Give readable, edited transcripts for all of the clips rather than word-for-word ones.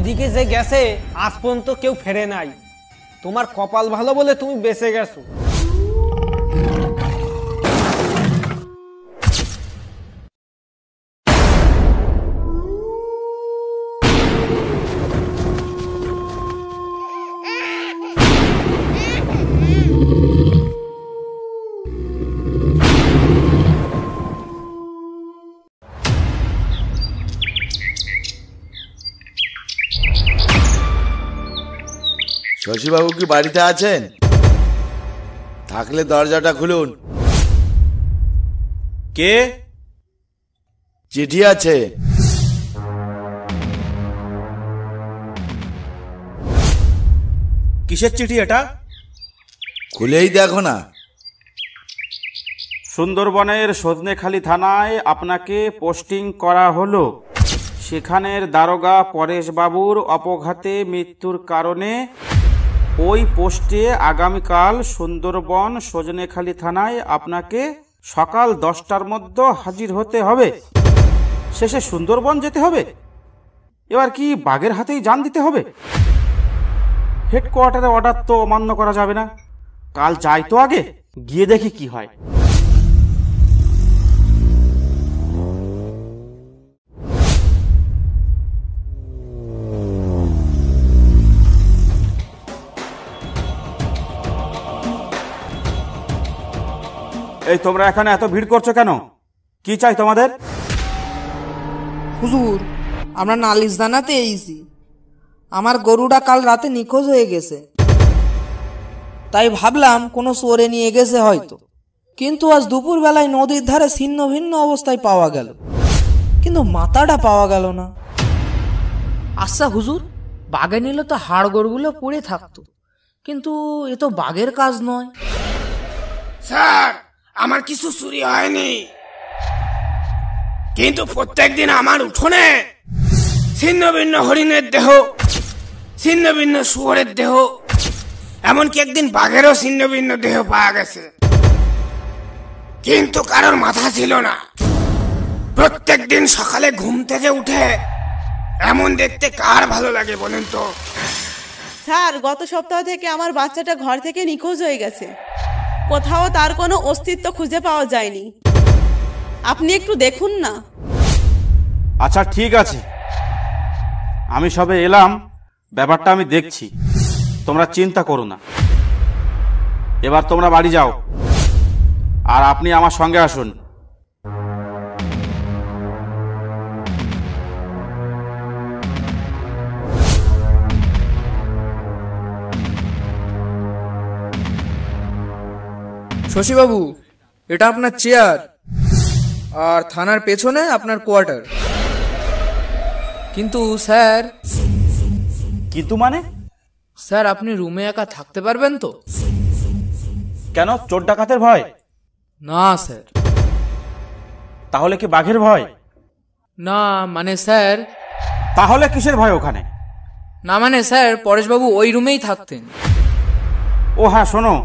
ওইদিকে যে গেছে আজ পর্যন্ত কেউ ফেরে নাই। তোমার কপাল ভালো বলে তুমি বেঁচে গেছো। শশীবাবু কি বাড়িতে আছেন? থাকলে দরজাটা খুলুন। কে? চিঠি আছে। কিসের চিঠি এটা? খুলেই দেখো না। সুন্দরবনের সজনেখালি থানায় আপনাকে পোস্টিং করা হলো। সেখানের দারোগা পরেশবাবুর অপঘাতে মৃত্যুর কারণে ওই পোস্টে আগামীকাল সুন্দরবন সজনেখালি থানায় আপনাকে সকাল 10টার মধ্যে হাজির হতে হবে। শেষে সুন্দরবন যেতে হবে। এবার কি বাঘের হাতেই জান দিতে হবে? হেডকোয়ার্টারে অর্ডার তো অমান্য করা যাবে না। কাল যাই তো, আগে গিয়ে দেখি কি হয়। এই তোমরা এখানে এত ভিড় করছো কেন? কি চাই তোমাদের? হুজুর, আমরা নালিশ জানাতে এসেছি। আমার গরুটা কাল রাতে নিখোঁজ হয়ে গেছে, তাই ভাবলাম কোনো চোরে নিয়ে গেছে হয়তো। কিন্তু আজ দুপুর বেলায় নদীর ধারে ছিন্ন ভিন্ন অবস্থায় পাওয়া গেল, কিন্তু মাথাটা পাওয়া গেল না। আচ্ছা হুজুর, বাঘে নিলে তো হাড় গোড়গুলো পড়ে থাকতো, কিন্তু এ তো বাঘের কাজ নয়। স্যার, আমার কিছু চুরি হয়নি, কিন্তু প্রত্যেকদিন আমার উঠোনে ছিন্ন ভিন্ন হরিণের দেহ, ছিন্ন ভিন্ন শুয়োরের দেহ, এমনকি একদিন বাঘেরও ছিন্ন ভিন্ন দেহ পাওয়া গেছে, কিন্তু কারোর মাথা ছিল না। প্রত্যেকদিন সকালে ঘুম থেকে উঠে এমন দেখতে কার ভালো লাগে বলেন তো? স্যার, গত সপ্তাহ থেকে আমার বাচ্চাটা ঘর থেকে নিখোঁজ হয়ে গেছে। কোথাও তার কোনো অস্তিত্ব খুঁজে পাওয়া যায়নি। আপনি একটু দেখুন না। আচ্ছা ঠিক আছে, আমি সবে এলাম, ব্যাপারটা আমি দেখছি, তোমরা চিন্তা করো না। এবার তোমরা বাড়ি যাও, আর আপনি আমার সঙ্গে আসুন। শশীবাবু, এটা আপনার চেয়ার, আর থানার পেছনে আপনার কোয়ার্টার। কিন্তু স্যার। কিন্তু মানে? স্যার, আপনি রুমে একা থাকতে পারবেন তো? কেন, চোর ডাকাতের ভয়? না স্যার। তাহলে কি বাঘের ভয়? না মানে স্যার। তাহলে কিসের ভয় ওখানে? না মানে স্যার, পরেশবাবু ওই রুমেই থাকতেন। ও হ্যাঁ, শোনো,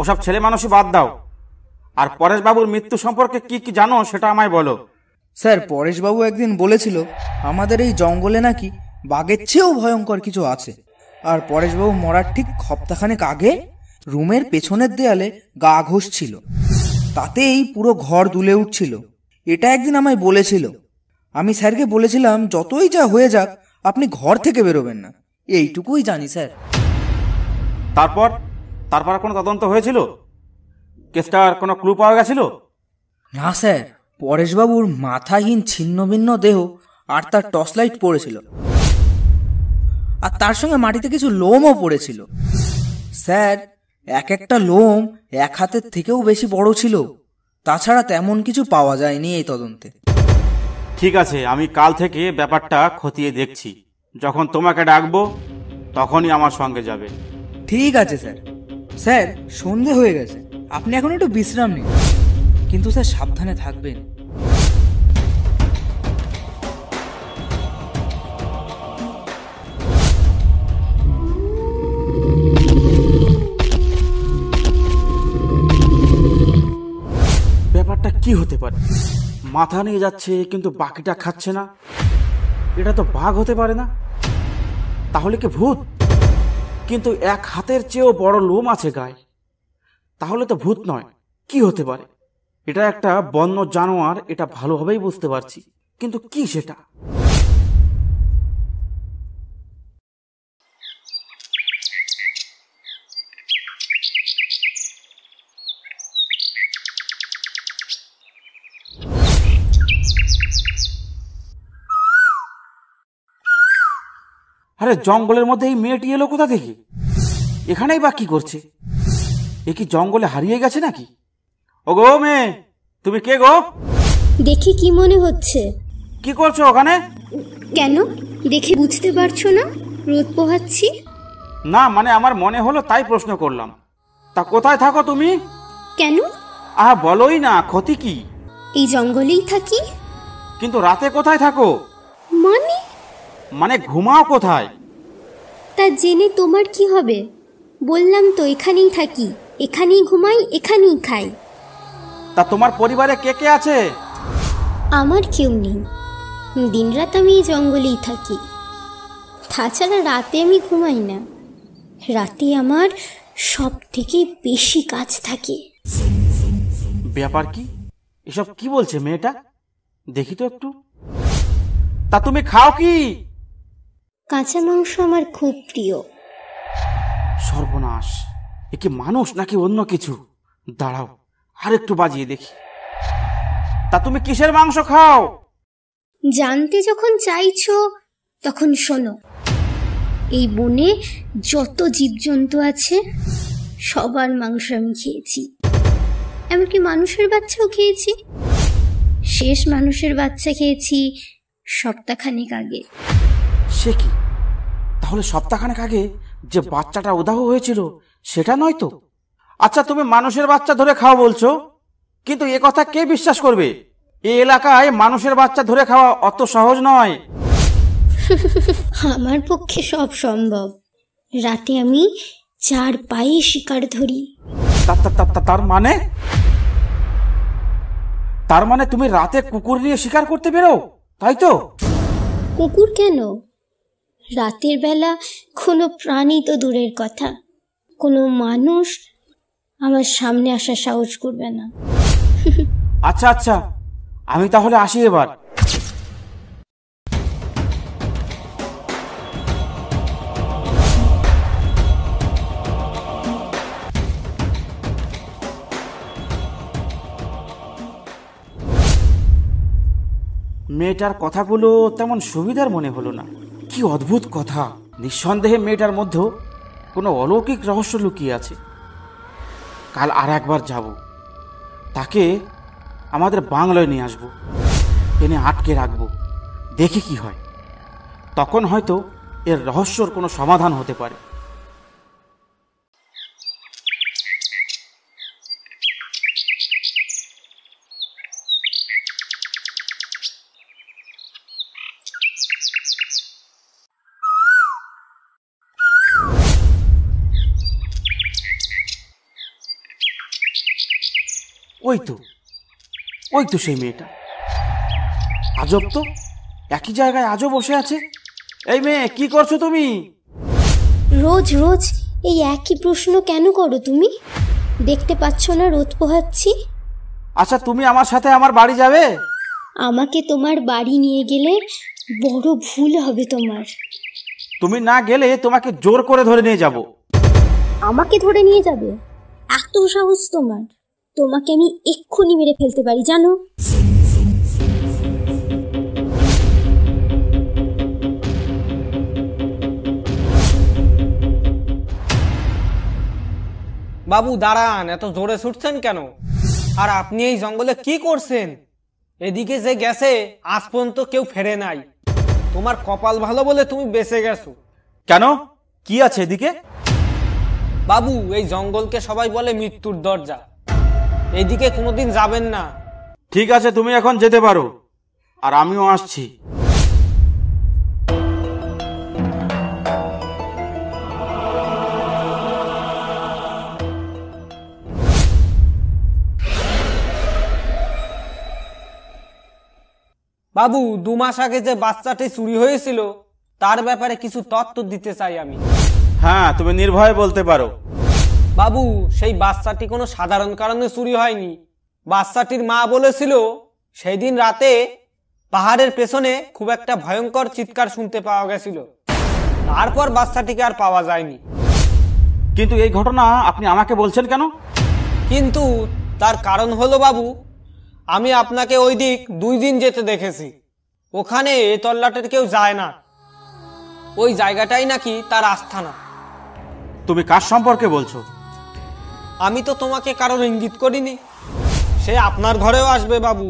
ওসব ছেলে মানুষই বাদ দাও, আর পরেশবাবুর মৃত্যু সম্পর্কে কি কি জানো সেটা আমায় বলো। স্যার, পরেশবাবু একদিন বলেছিল আমাদের এই জঙ্গলে নাকি বাঘের চেয়েও ভয়ঙ্কর কিছু আছে। আর পরেশবাবু মরার ঠিক সপ্তাহখানেক আগে রুমের পেছনের দেয়ালে গা ঘষছিল, তাতে এই পুরো ঘর দুলে উঠছিল। এটা একদিন আমায় বলেছিল। আমি স্যারকে বলেছিলাম যতই যা হয়ে যাক আপনি ঘর থেকে বেরোবেন না। এইটুকুই জানি স্যার। তারপর তারপর কোনো তদন্ত হয়েছিল? কেসটার কোনো ক্লু পাওয়া গেছিল? না স্যার, পরেশবাবুর মাথাহীন ছিন্ন ভিন্ন দেহ আর তার টর্চ লাইট পড়েছিল, আর তার সঙ্গে মাটিতে কিছু লোমও পড়েছিল। স্যার, এক একটা লোম এক হাতের থেকেও বেশি বড় ছিল। তাছাড়া তেমন কিছু পাওয়া যায়নি এই তদন্তে। ঠিক আছে, আমি কাল থেকে ব্যাপারটা খতিয়ে দেখছি। যখন তোমাকে ডাকবো তখনই আমার সঙ্গে যাবে। ঠিক আছে স্যার। স্যার, সন্ধে হয়ে গেছে, আপনি এখন একটু বিশ্রাম নিন, কিন্তু স্যার সাবধানে থাকবেন। ব্যাপারটা কি হতে পারে? মাথা নিয়ে যাচ্ছে কিন্তু বাকিটা খাচ্ছে না। এটা তো বাঘ হতে পারে না। তাহলে কি ভূত? কিন্তু এক হাতের চেয়েও বড় লোম আছে গায়ে, তাহলে তো ভূত নয়, কি হতে পারে? এটা একটা বন্য জানোয়ার, এটা ভালোভাবেই বুঝতে পারছি, কিন্তু কি সেটা? আরে জঙ্গলের মধ্যে এই মেয়েটি এলো কোথা থেকে? এখানেই বা কি করছে? এ কি জঙ্গলে হারিয়ে গেছে নাকি? ও গো মেয়ে, তুমি কে গো? দেখে কি মনে হচ্ছে? কি করছো ওখানে? কেন, দেখে বুঝতে পারছো না রোদ পোহাচ্ছি? না মানে আমার মনে হলো তাই প্রশ্ন করলাম। তা কোথায় থাকো তুমি? কেন? আহা বলোই না, ক্ষতি কি? এই জঙ্গলেই থাকি। কিন্তু রাতে কোথায় থাকো? মানে? মানে ঘুমাও কোথায়? তা জেনে তোমার কি হবে? বললাম তো এখানেই থাকি, এখানেই ঘুমাই, এখানেই খাই। তা তোমার পরিবারে কে কে আছে? আমার কেউ নেই, দিনরাত আমি এই জঙ্গলেই থাকি। তাছাড়া রাতে আমি ঘুমাই না, রাতে আমার সব থেকে বেশি কাজ থাকে। ব্যাপার কি? এসব কি বলছে মেয়েটা? দেখি তো একটু। তা তুমি খাও কি? কাঁচা মাংস আমার খুব প্রিয়। সর্বনাশ, এ কি মানুষ নাকি অন্য কিছু? দাঁড়াও আরেকটু বাজিয়ে দেখি। তা তুমি কিসের মাংস খাও? জানতে যখন চাইছো তখন শোনো, এই বনে যত জীবজন্তু আছে সবার মাংস আমি খেয়েছি, এমনকি মানুষের বাচ্চাও খেয়েছি। শেষ মানুষের বাচ্চা খেয়েছি সপ্তাহখানেক আগে। সে কি? তাহলে সপ্তাহখানেক আগে যে বাচ্চাটা উদাহ হয়েছিল সেটা নয় তো? আচ্ছা তুমি মানুষের বাচ্চা ধরে খাও বলছো, কিন্তু এ কথা কে বিশ্বাস করবে? এই এলাকায় মানুষের বাচ্চা ধরে খাওয়া অত সহজ নয়। আমার পক্ষে সব সম্ভব। রাতে আমি 4 পায়ে শিকার ধরি। তার মানে তুমি রাতে কুকুর নিয়ে শিকার করতে বেরো, তাই তো? কুকুর কেন, রাতের বেলা কোনো প্রাণী তো দূরের কথা, কোনো মানুষ আমার সামনে আসার সাহস করবে না। আচ্ছা আচ্ছা, আমি তাহলে আসি এবার। মেয়েটার কথাগুলো তেমন সুবিধার মনে হলো না। কি অদ্ভুত কথা! নিঃসন্দেহে মেয়েটার মধ্যেও কোনো অলৌকিক রহস্য লুকিয়ে আছে। কাল আর একবার যাব, তাকে আমাদের বাংলায় নিয়ে আসবো, এনে আটকে রাখবো, দেখি কি হয়। তখন হয়তো এর রহস্যর কোনো সমাধান হতে পারে। ওই তো সেই মেয়েটা। আজব তো, একই জায়গায় আজও বসে আছে। এই মেয়ে, কি করছো তুমি? রোজ রোজ এই একই প্রশ্ন কেন করো তুমি? দেখতে পাচ্ছ না রোদ পোহাচ্ছি? আচ্ছা তুমি আমার সাথে আমার বাড়ি যাবে? আমাকে তোমার বাড়ি নিয়ে গেলে বড় ভুল হবে তোমার। তুমি না গেলে তোমাকে জোর করে ধরে নিয়ে যাব। আমাকে ধরে নিয়ে যাবে? এত সাহস তোমার? তোমাকে আমি এক্ষুনি মেরে ফেলতে পারি জানো। বাবু দাঁড়ান, এত জোরে ছুটছেন কেন? আর আপনি এই জঙ্গলে কি করছেন? এদিকে যে গেছে আজ পর্যন্ত কেউ ফেরে নাই। তোমার কপাল ভালো বলে তুমি বেঁচে গেছো। কেন, কি আছে এদিকে? বাবু, এই জঙ্গলকে সবাই বলে মৃত্যুর দরজা, এইদিকে কোনোদিন যাবেন না। ঠিক আছে, তুমি এখন যেতে পারো, আর আমিও আসছি। বাবু, 2 মাস আগে যে বাচ্চাটি চুরি হয়েছিল তার ব্যাপারে কিছু তথ্য দিতে চাই আমি। হ্যাঁ, তুমি নির্ভয়ে বলতে পারো। বাবু, সেই বাচ্চাটি কোনো সাধারণ কারণে চুরি হয়নি। বাচ্চাটির মা বলেছিল সেই দিন রাতে পাহাড়ের পেছনে খুব একটা ভয়ঙ্কর চিৎকার শুনতে পাওয়া গেছিল। তারপর বাচ্চাটিকে আর পাওয়া যায়নি। কিন্তু এই ঘটনা আপনি আমাকে বলছেন কেন? কিন্তু তার কারণ হলো বাবু, আমি আপনাকে ওই দিক 2 দিন যেতে দেখেছি। ওখানে এ তল্লাটের কেউ যায় না। ওই জায়গাটাই নাকি তার আস্থানা। তুমি কার সম্পর্কে বলছো? আমি তো তোমাকে কারোর ইঙ্গিত করিনি। সে আপনার ঘরেও আসবে বাবু।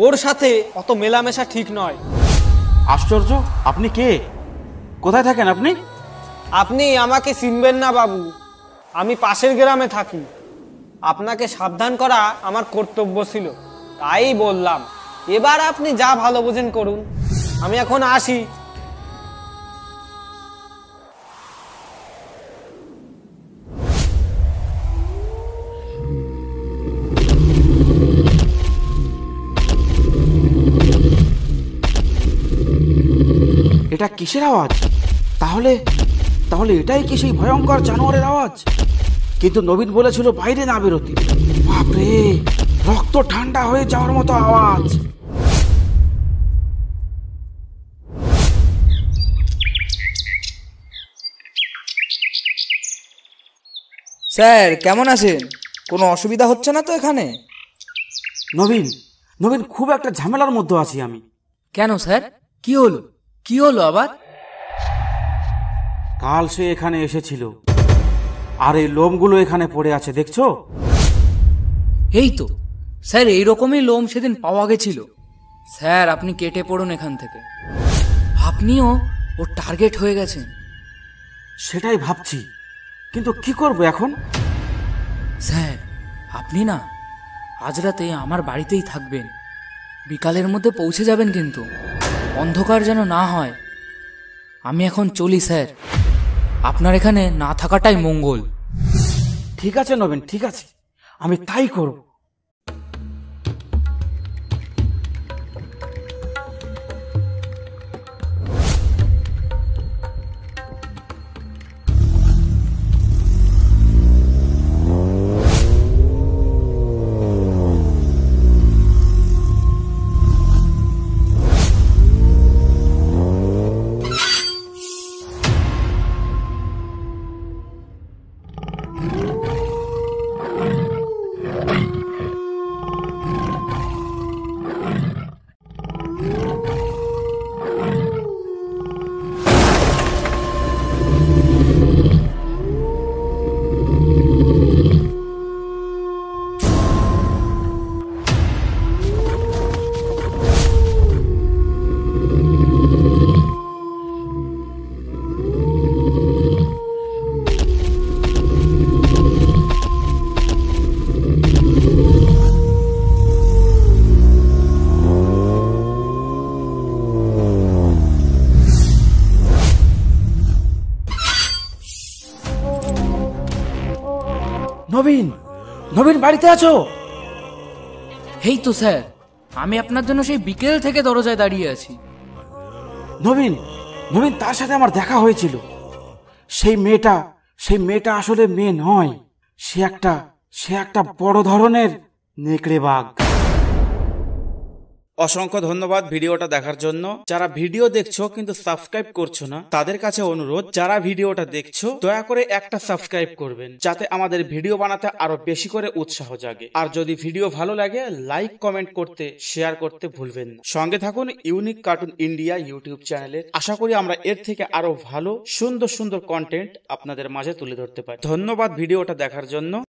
ওর সাথে অত মেলামেশা ঠিক নয়। আশ্চর্য, আপনি কে? কোথায় থাকেন আপনি? আপনি আমাকে চিনবেন না বাবু, আমি পাশের গ্রামে থাকি। আপনাকে সাবধান করা আমার কর্তব্য ছিল, তাই বললাম। এবার আপনি যা ভালো বোঝেন করুন, আমি এখন আসি। এটা কিসের আওয়াজ? তাহলে তাহলে এটাই কি সেই ভয়ঙ্কর জানোয়ারের আওয়াজ? কিন্তু নবীন বলেছিল বাইরে না বেরোতে। বাপরে, রক্ত ঠান্ডা হয়ে যাওয়ার মতো আওয়াজ। স্যার কেমন আছেন? কোনো অসুবিধা হচ্ছে না তো এখানে? নবীন, নবীন, খুব একটা ঝামেলার মধ্যে আছি আমি। কেন স্যার, কি হলো? কি হলো আবার? কাল সে এখানে এসেছিল, আর এই লোমগুলো এখানে পড়ে আছে, দেখছো? এই তো স্যার, এইরকমই লোম সেদিন পাওয়া গেছিল। স্যার আপনি কেটে পড়ুন এখান থেকে। আপনিও ওর টার্গেট হয়ে গেছেন। সেটাই ভাবছি, কিন্তু কি করব এখন? স্যার আপনি না আজ রাতে আমার বাড়িতেই থাকবেন। বিকালের মধ্যে পৌঁছে যাবেন, কিন্তু অন্ধকার যেন না হয়। আমি এখন চলি স্যার, আপনার এখানে না থাকাটাই মঙ্গল। ঠিক আছে নবীন, ঠিক আছে, আমি তাই করব। নবীন, নবীন, বাড়িতে আছো? এই তো স্যার, আমি আপনার জন্য সেই বিকেল থেকে দরজায় দাঁড়িয়ে আছি। নবীন, নবীন, তার সাথে আমার দেখা হয়েছিল। সেই মেয়েটা আসলে মেয়ে নয়, সে একটা বড় ধরনের নেকড়ে বাঘ। অসংখ্য ধন্যবাদ ভিডিওটা দেখার জন্য। যারা ভিডিও দেখছো কিন্তু সাবস্ক্রাইব করছো না, তাদের কাছে অনুরোধ, যারা ভিডিওটা দেখছো দয়া করে একটা সাবস্ক্রাইব করবেন, যাতে আমাদের ভিডিও বানাতে আরো বেশি করে উৎসাহ জাগে। আর যদি ভিডিও ভালো লাগে, লাইক, কমেন্ট করতে, শেয়ার করতে ভুলবেন না। সঙ্গে থাকুন ইউনিক কার্টুন ইন্ডিয়া ইউটিউব চ্যানেলের। আশা করি আমরা এর থেকে আরো ভালো সুন্দর সুন্দর কন্টেন্ট আপনাদের মাঝে তুলে ধরতে পারি। ধন্যবাদ ভিডিওটা দেখার জন্য।